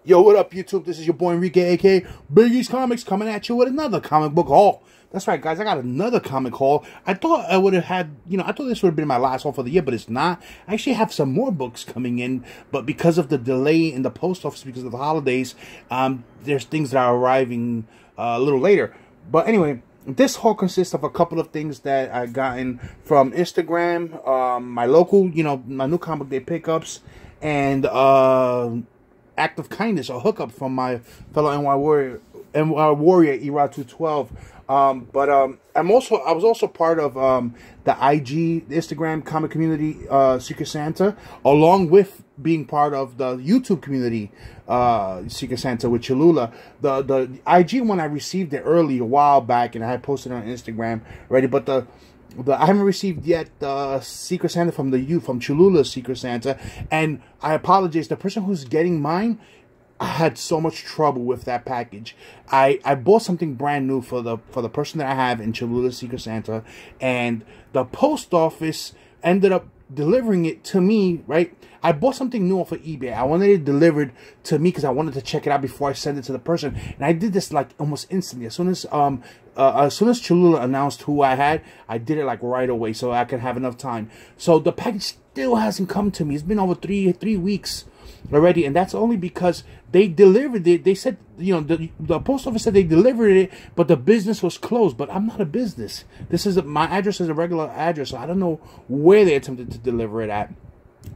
Yo, what up, YouTube? This is your boy Enrique, aka Biggie's Comics, coming at you with another comic book haul. That's right, guys. I got another comic haul. I thought I would have had, I thought this would have been my last haul for the year, but it's not. I actually have some more books coming in, but because of the delay in the post office, because of the holidays, there's things that are arriving a little later. But anyway, this haul consists of a couple of things that I gotten from Instagram, my local, my new comic day pickups, and act of kindness, a hookup from my fellow NY Warrior, Era212. I was also part of the Instagram comic community, Secret Santa, along with being part of the YouTube community, Secret Santa with Cholula. The IG one I received it early a while back, and I had posted it on Instagram already, but I haven't received yet the Secret Santa from Cholula Secret Santa, and I apologize. The person who's getting mine, I had so much trouble with that package. I bought something brand new for the person that I have in Cholula Secret Santa, and the post office ended up delivering it to me, right? I bought something new off of eBay. I wanted it delivered to me because I wanted to check it out before I send it to the person. And I did this like almost instantly. As soon as Cholula announced who I had, I did it like right away so I could have enough time. So the package still hasn't come to me. It's been over three weeks already, and that's only because they delivered it. They said, the post office said they delivered it, but the business was closed. But I'm not a business. My address is a regular address, so I don't know where they attempted to deliver it at.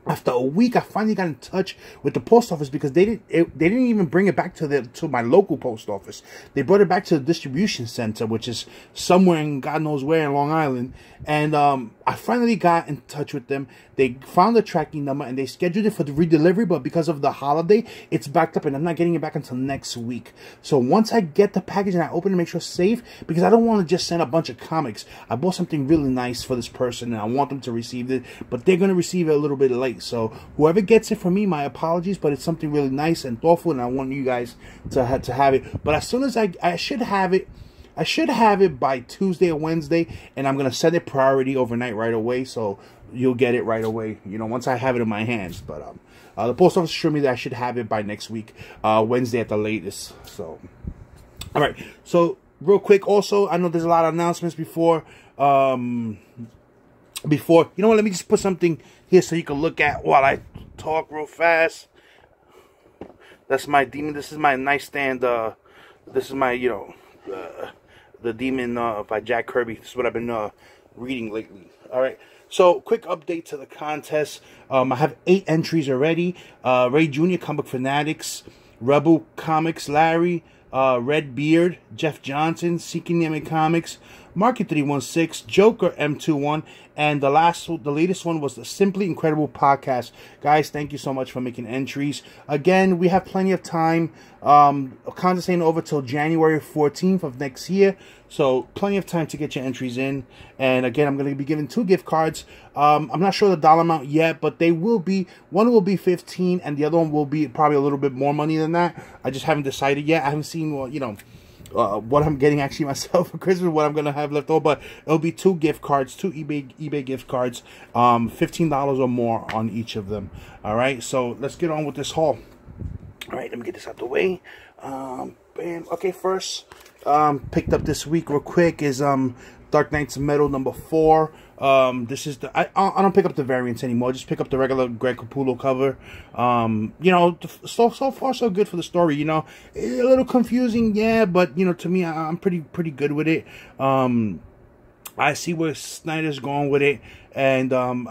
After a week, I finally got in touch with the post office because they didn't even bring it back to my local post office. They brought it back to the distribution center, which is somewhere in God knows where in Long Island. And I finally got in touch with them. They found the tracking number and they scheduled it for the redelivery, but because of the holiday, it's backed up and I'm not getting it back until next week. So once I get the package and I open it, make sure it's safe, because I don't want to just send a bunch of comics. I bought something really nice for this person and I want them to receive it, but they're going to receive it a little bit late. So whoever gets it from me, my apologies, but it's something really nice and thoughtful, and I want you guys to have it. But as soon as I should have it by Tuesday or Wednesday, and I'm gonna send it priority overnight right away, so you'll get it right away, once I have it in my hands. But the post office assured me that I should have it by next week, Wednesday at the latest. So all right, so real quick, also, I know there's a lot of announcements before let me just put something here so you can look at while I talk real fast. That's my demon. This is my nightstand. This is my, the Demon by Jack Kirby. This is what I've been reading lately. All right. So, quick update to the contest. I have 8 entries already. Ray Jr., Comic Fanatics, Rebel Comics, Larry, Red Beard, Jeff Johnson, Seeking Nemo Comics, Market 316, Joker M21, and the latest one was the Simply Incredible Podcast. Guys, thank you so much for making entries. Again, we have plenty of time. Contest ain't over till January 14th of next year, so plenty of time to get your entries in. And again, I'm going to be giving 2 gift cards. I'm not sure the dollar amount yet, but they will be. One will be $15, and the other one will be probably a little bit more money than that. I just haven't decided yet. I haven't seen what I'm getting actually myself for Christmas, what I'm gonna have left over, but it'll be 2 gift cards, 2 eBay gift cards, $15 or more on each of them. All right, so let's get on with this haul. All right, let me get this out the way. Bam. Okay, first picked up this week real quick is Dark Knight's Metal number 4. This is I don't pick up the variants anymore. I just pick up the regular Greg Capullo cover. So far so good for the story. A little confusing, yeah, but to me, I'm pretty good with it. I see where Snyder's going with it, and I'm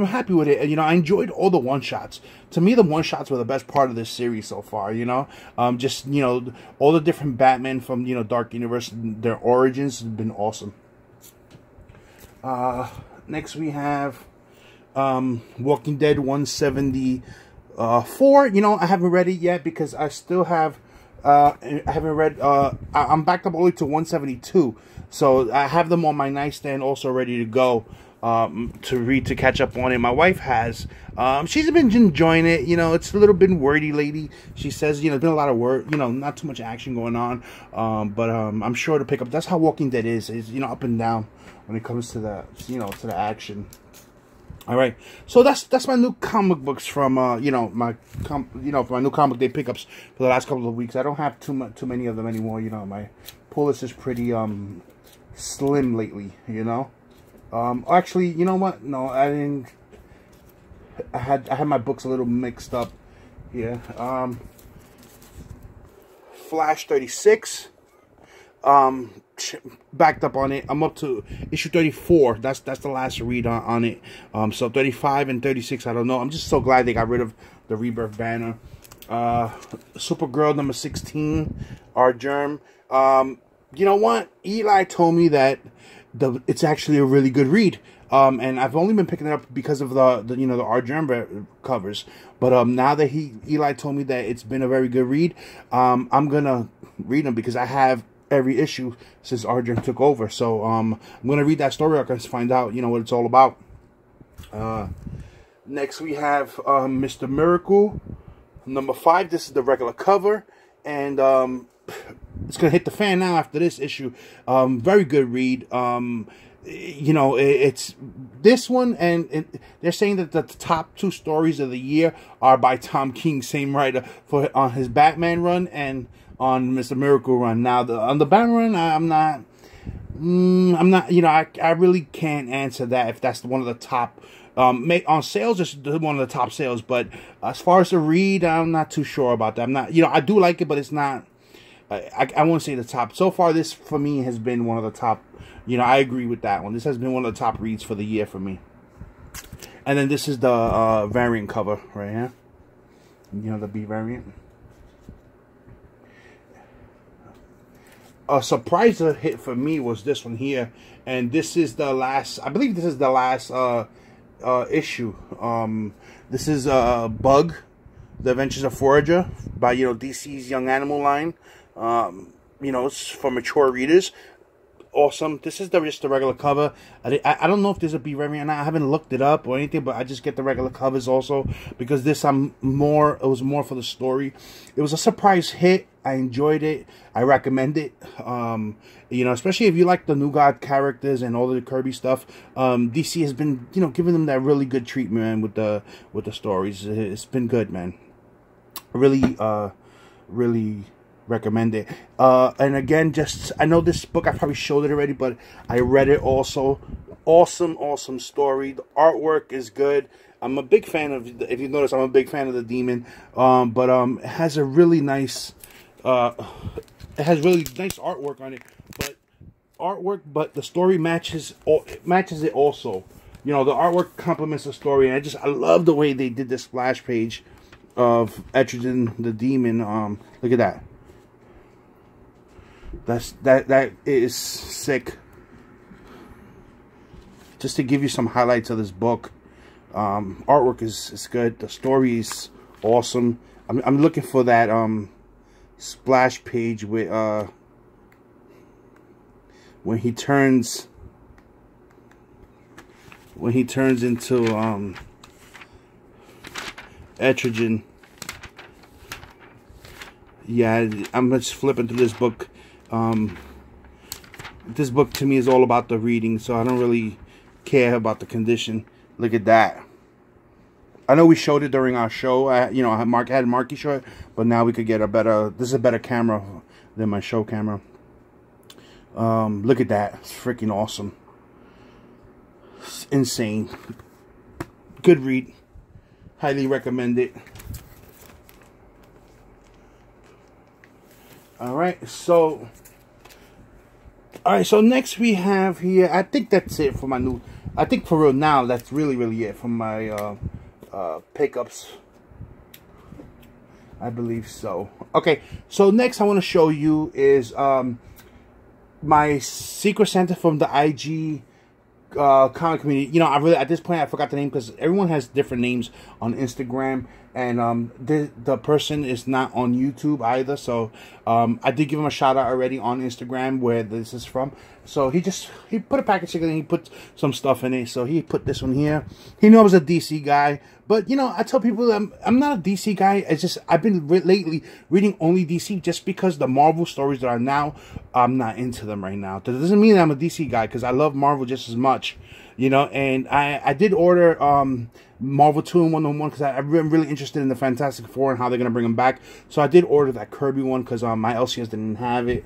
happy with it. I enjoyed all the one-shots. To me, the one-shots were the best part of this series so far. Just all the different Batman from Dark Universe, their origins have been awesome. Next we have Walking Dead 174. I haven't read it yet because I still have I haven't read I'm backed up only to 172, so I have them on my nightstand also ready to go to read, to catch up on it. My wife has. She's been enjoying it. It's a little bit wordy lately. She says, there's been a lot of work, not too much action going on. But I'm sure to pick up. That's how Walking Dead is up and down when it comes to the, to the action. All right, so that's my new comic books from you know, my for my new comic day pickups for the last couple of weeks. I don't have too many of them anymore. You know, my pull list is pretty slim lately. You know, actually, you know what? No, I didn't. I had my books a little mixed up. Yeah, Flash 36. Backed up on it. I'm up to issue 34. That's the last read on it. So 35 and 36, I don't know. I'm just so glad they got rid of the Rebirth banner. Supergirl number 16, Artgerm. You know what? Eli told me that it's actually a really good read. And I've only been picking it up because of the you know, the Artgerm covers. But now that Eli told me that it's been a very good read, I'm gonna read them because I have every issue since Artgerm took over. So I'm gonna read that story arc and find out, you know, what it's all about. Next we have Mr. Miracle number 5. This is the regular cover, and it's gonna hit the fan now after this issue. Very good read. You know, it's this one, and they're saying that the top 2 stories of the year are by Tom King, same writer, for on his Batman run and on Mr. Miracle run. Now on the Batman run, I'm not, you know, I really can't answer that if that's one of the top. On sales, it's one of the top sales, but as far as the read, I'm not too sure about that. I'm not, you know, I do like it, but it's not. I won't say the top. So far, this for me has been one of the top. You know, I agree with that one. This has been one of the top reads for the year for me. And then this is the variant cover right here. You know, the B variant. A surpriser hit for me was this one here, and this is the last. I believe this is the last issue. This is Bug, The Adventures of Forager by, you know, DC's Young Animal line. You know, it's for mature readers. Awesome. This is just the regular cover. I don't know if there's a B variant or not. I haven't looked it up or anything, but I just get the regular covers also because this it was more for the story. It was a surprise hit. I enjoyed it. I recommend it. You know, especially if you like the New God characters and all the Kirby stuff. DC has been, you know, giving them that really good treatment, man, with the stories. It's been good, man. Really recommend it. And again, I know this book, I probably showed it already, but I read it also. Awesome story. The artwork is good. I'm a big fan of, if you notice, I'm a big fan of the Demon. But it has a really nice artwork on it. But the story matches it also. You know, the artwork complements the story, and I love the way they did this splash page of Etrigan the Demon. Look at that. That is sick. Just to give you some highlights of this book. Artwork is good. The story is awesome. I'm looking for that splash page with when he turns into Etrigan. Yeah, I'm just flipping through this book. This book to me is all about the reading, so I don't really care about the condition. Look at that. I know we showed it during our show. You know, I had Marky show it, but now we could get this is a better camera than my show camera. Look at that. It's freaking awesome. It's insane. Good read. Highly recommend it. Alright, so next we have here, I think that's it for my new, I think for real now, that's really it for my pickups. I believe so. Okay, so next I want to show you is my Secret Santa from the IG comic community. You know, at this point I forgot the name because everyone has different names on Instagram, and the person is not on YouTube either. So I did give him a shout out already on Instagram where this is from. So he put a package together and he put some stuff in it. So he put this one here. He knew I was a DC guy, but you know, I tell people I'm not a DC guy. It's just I've been lately reading only DC just because the Marvel stories that are now, I'm not into them right now. That doesn't mean I'm a DC guy because I love Marvel just as much. you know. And I did order Marvel 2-in-1 because I'm really interested in the Fantastic Four and how they're gonna bring them back. So I did order that Kirby one because my LCS didn't have it.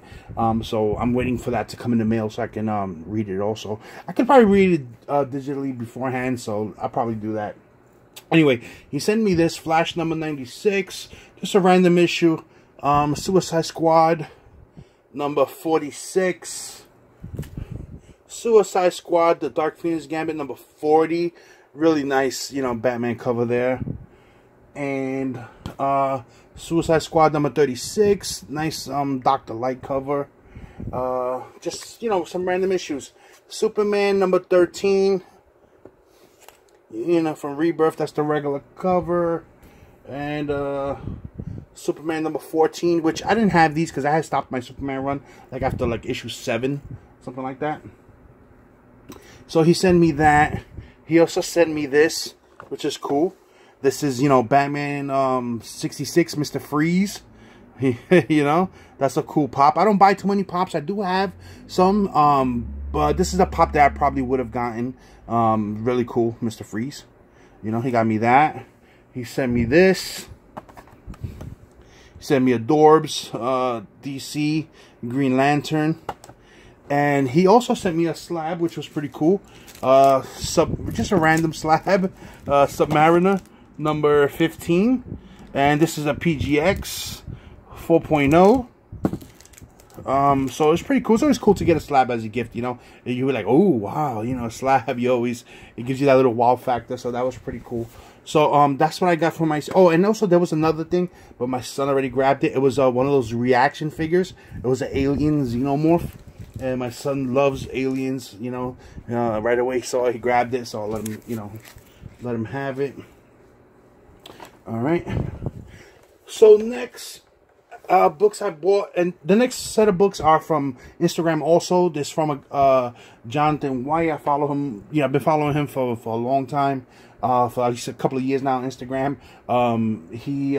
So I'm waiting for that to come in the mail so I can read it. Also, I could probably read it digitally beforehand, so I'll probably do that. Anyway, he sent me this Flash number 96, just a random issue. Suicide Squad number 46. Suicide Squad, the Dark Phoenix Gambit number 40. Really nice, you know, Batman cover there. And Suicide Squad number 36. Nice Dr. Light cover. Just, you know, some random issues. Superman number 13. You know, from Rebirth, that's the regular cover. And Superman number 14, which I didn't have these because I had stopped my Superman run like after like issue 7, something like that. So he sent me that. He also sent me this, which is cool. This is, you know, Batman 66, Mr. Freeze. You know, that's a cool pop. I don't buy too many pops. I do have some, but this is a pop that I probably would have gotten. Really cool, Mr. Freeze. You know, he got me that. He sent me this. He sent me a Dorbs, DC, Green Lantern. And he also sent me a slab, which was pretty cool. Just a random slab. Submariner, number 15. And this is a PGX 4.0. So it's pretty cool. It's always cool to get a slab as a gift, you know. You were like, oh, wow, you know, a slab. It gives you that little wow factor. So that was pretty cool. So that's what I got for my... Oh, and also there was another thing, but my son already grabbed it. It was one of those reaction figures. It was an alien xenomorph. And my son loves aliens, you know. Right away saw it, he grabbed it. So I'll let him, you know, let him have it. All right. So next... books I bought, and the next set of books are from Instagram also. This from Jonathan White. I follow him. Yeah, I've been following him for a long time. For at least a couple of years now on Instagram. He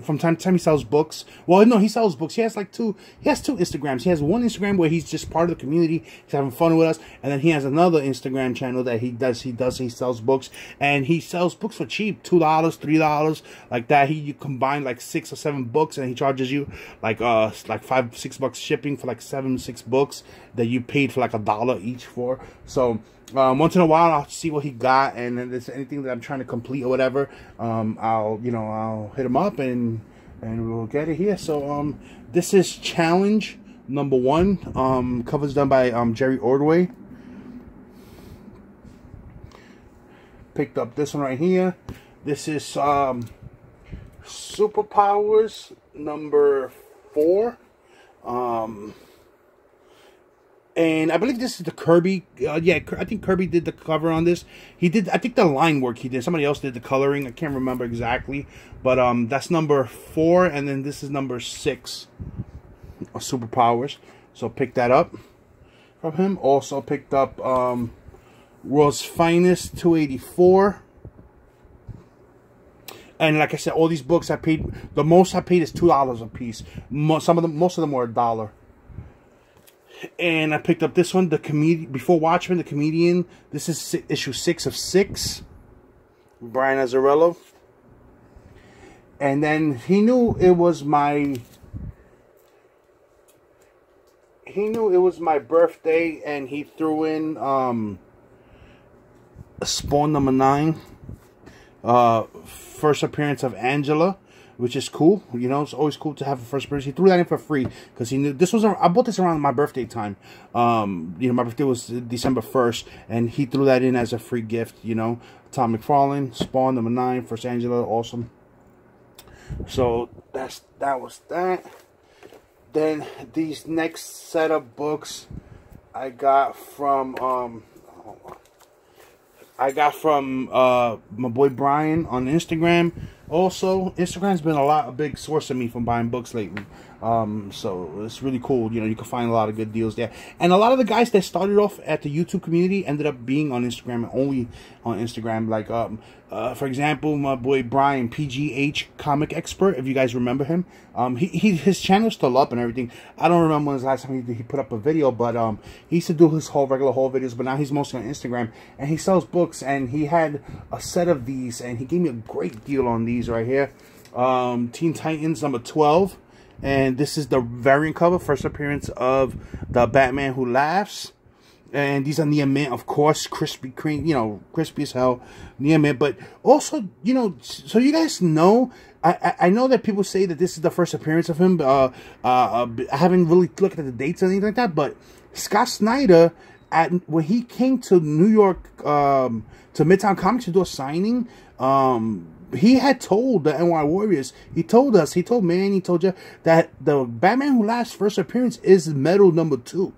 from time to time he sells books. Well, no, he sells books. He has two Instagrams. He has one Instagram where he's just part of the community. He's having fun with us, and then he has another Instagram channel that he sells books, and he sells books for cheap, $2, $3, like that. You combine like 6 or 7 books, and he charges you like $5-6 shipping for like 6 books that you paid for like $1 each for. So once in a while I'll see what he got, and if there's anything that I'm trying to complete or whatever, I'll hit him up and we'll get it here. So this is Challenge number 1. Covers done by Jerry Ordway. Picked up this one right here. This is Superpowers number 4. And I believe this is the Kirby. Yeah, I think Kirby did the cover on this. He did, I think, the line work he did. Somebody else did the coloring. I can't remember exactly. But that's number 4. And then this is number 6 of Superpowers. So pick that up from him. Also picked up World's Finest 284. And like I said, all these books I paid, the most I paid is $2 a piece. Most of them were $1. And I picked up this one, the comedian, before Watchmen, the comedian. This is issue 6 of 6. Brian Azzarello. And then he knew it was my birthday, and he threw in Spawn number 9. First appearance of Angela, which is cool. You know, it's always cool to have a first appearance. He threw that in for free because he knew this was. I bought this around my birthday time. You know, my birthday was December 1st, and he threw that in as a free gift. You know, Tom McFarlane, Spawn number 9, First Angela, awesome. So that was that. Then these next set of books I got from my boy Brian on Instagram. Also, Instagram's been a big source of me from buying books lately. So it's really cool. You know, you can find a lot of good deals there. And a lot of the guys that started off at the YouTube community ended up being on Instagram and only on Instagram. Like, for example, my boy Brian, PGH Comic Expert, if you guys remember him. His channel's still up and everything. I don't remember when was the last time he put up a video, but he used to do his regular haul videos, but now he's mostly on Instagram. And he sells books, and he had a set of these, and he gave me a great deal on these right here. Teen Titans number 12. And this is the variant cover, first appearance of the Batman Who Laughs. And these are near mint, of course, crispy cream, you know, crispy as hell, near mint. But also, you know, so you guys know, I know that people say that this is the first appearance of him. I haven't really looked at the dates or anything like that. But Scott Snyder, when he came to New York, to Midtown Comics to do a signing, he had told the NY Warriors, he told Man, he told you that the Batman Who Laughs first appearance is Metal number 2.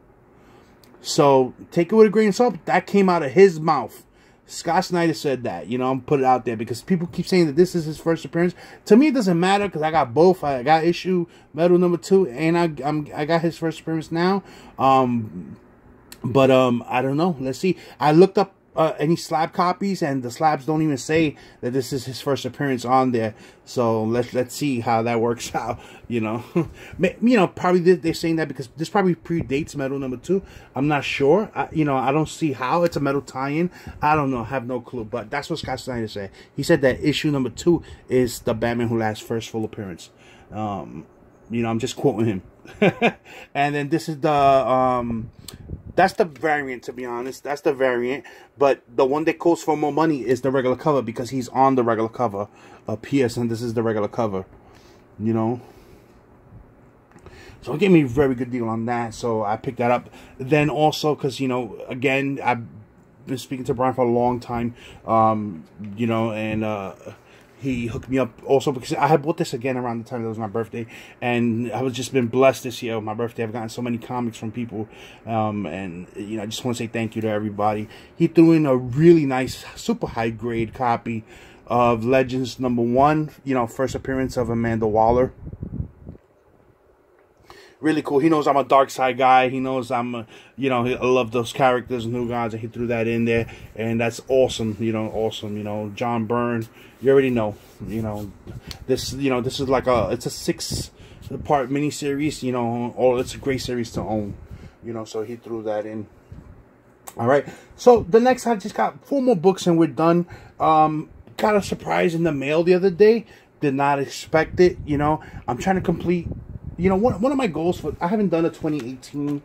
So take it with a grain of salt. That came out of his mouth. Scott Snyder said that. You know, I'm put it out there because people keep saying that this is his first appearance. To me, it doesn't matter because I got both. I got issue Metal number 2, and I got his first appearance now. But I don't know. Let's see. I looked up any slab copies, and the slabs don't even say that this is his first appearance on there. So let's see how that works out. You know, you know, probably they're saying that because this probably predates Metal number 2. I'm not sure. You know, I don't see how it's a Metal tie-in. I don't know. I have no clue. But that's what Scott Snyder said. He said that issue number 2 is the Batman Who Laughs first full appearance. You know, I'm just quoting him. And then this is the that's the variant, to be honest. That's the variant. But the one that calls for more money is the regular cover because he's on the regular cover of PS, and this is the regular cover. You know? So it gave me a very good deal on that. So I picked that up. Then also, because, you know, again, I've been speaking to Brian for a long time. You know, and he hooked me up also because I had bought this again around the time that was my birthday, and I was just been blessed this year with my birthday. I've gotten so many comics from people, and you know, I just want to say thank you to everybody. He threw in a really nice, super high grade copy of Legends number 1. You know, first appearance of Amanda Waller. Really cool. He knows I'm a dark side guy. He knows I'm, you know, I love those characters, New Gods, and he threw that in there, and that's awesome. You know, awesome. You know, John Byrne. You already know. You know, this. You know, this is like it's a 6-part miniseries. You know, or it's a great series to own. You know, so he threw that in. All right. So the next, I just got 4 more books and we're done. Got a surprise in the mail the other day. Did not expect it. You know, I'm trying to complete. You know, one of my goals for, I haven't done a 2018,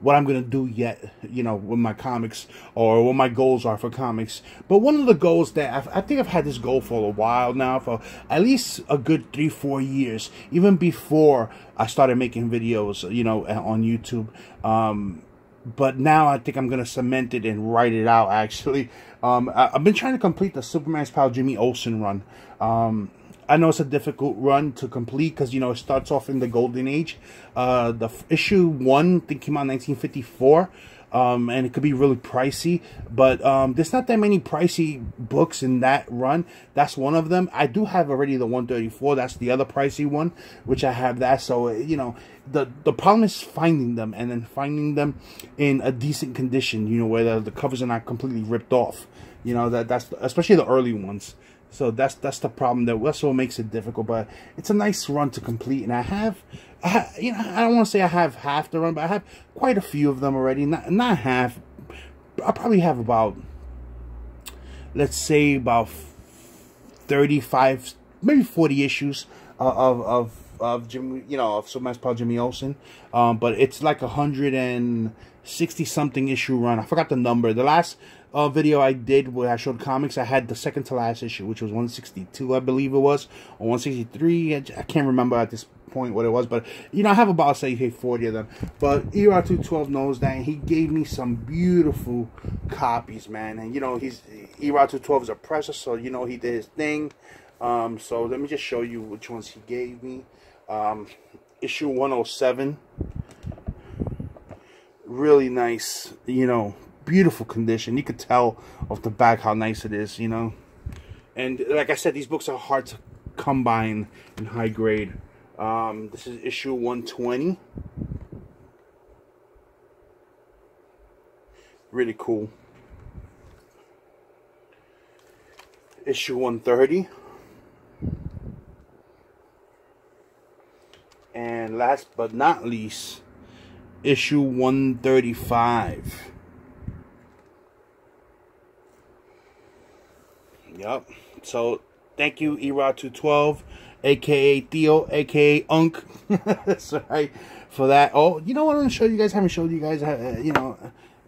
what I'm going to do yet, you know, with my comics, or what my goals are for comics. But one of the goals that I think I've had this goal for a while now, for at least a good 3-4 years, even before I started making videos, you know, on YouTube. But now I think I'm going to cement it and write it out, actually. I've been trying to complete the Superman's Pal Jimmy Olsen run. I know it's a difficult run to complete because, you know, it starts off in the Golden Age. The issue 1, I think, came out in 1954. And it could be really pricey. But there's not that many pricey books in that run. That's one of them. I do have already the 134. That's the other pricey one, which I have that. So, you know, the problem is finding them, and then finding them in a decent condition, you know, where the covers are not completely ripped off. You know, that's especially the early ones. So that's the problem. That's what makes it difficult. But it's a nice run to complete, and I have, you know, I don't want to say I have half the run, but I have quite a few of them already. Not half. I probably have about, let's say, about 35, maybe 40 issues of Jimmy, you know, of Superman's Pal Jimmy Olsen. But it's like 160 something issue run. I forgot the number. The last video I did where I showed comics, I had the second to last issue, which was 162, I believe it was, or 163. I can't remember at this point what it was, but you know, I have about, say, 40 of them. But ER212 knows that, and he gave me some beautiful copies, man. And you know, ER212 is a presser, so you know he did his thing. So let me just show you which ones he gave me. Issue 107, really nice, you know, beautiful condition. You could tell off the back how nice it is, you know. And like I said, these books are hard to come by in high grade. This is issue 120. Really cool. Issue 130. And last but not least, issue 135. Yep. So thank you, Erod212, aka Theo, aka Unk. That's right, for that. Oh, you know what I'm gonna show you guys? I haven't showed you guys. You know,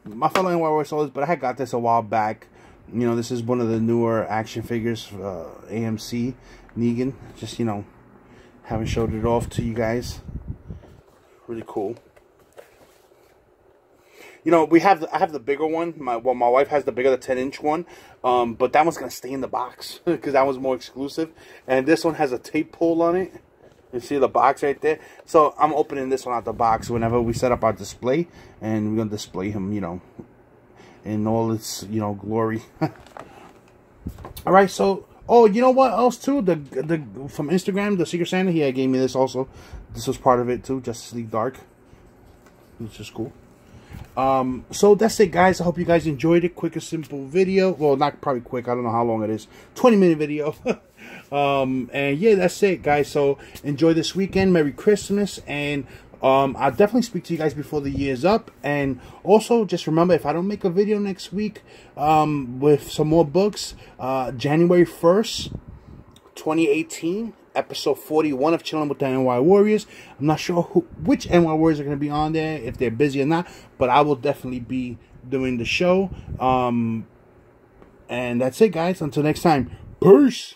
my fellow NY saw this, but I had got this a while back. You know, this is one of the newer action figures, AMC Negan. Just, you know, haven't showed it off to you guys. Really cool. You know, I have the bigger one. My wife has the bigger, the 10-inch one. But that one's gonna stay in the box because that one's more exclusive. And this one has a tape pull on it. You see the box right there. So I'm opening this one out the box whenever we set up our display, and we're gonna display him, you know, in all its, you know, glory. All right. So, oh, you know what else too? The from Instagram, the Secret Santa, he gave me this also. This was part of it too. Justice League Dark, which is cool. So that's it, guys. I hope you guys enjoyed it. Quick and simple video. Well, not probably quick. I don't know how long it is. 20-minute video. And yeah, that's it, guys. So enjoy this weekend. Merry Christmas. And I'll definitely speak to you guys before the year's up. And also, just remember, if I don't make a video next week with some more books, January 1st, 2018, episode 41 of Chilling with the NY Warriors. I'm not sure which NY Warriors are going to be on there, if they're busy or not, but I will definitely be doing the show. And that's it, guys. Until next time, peace.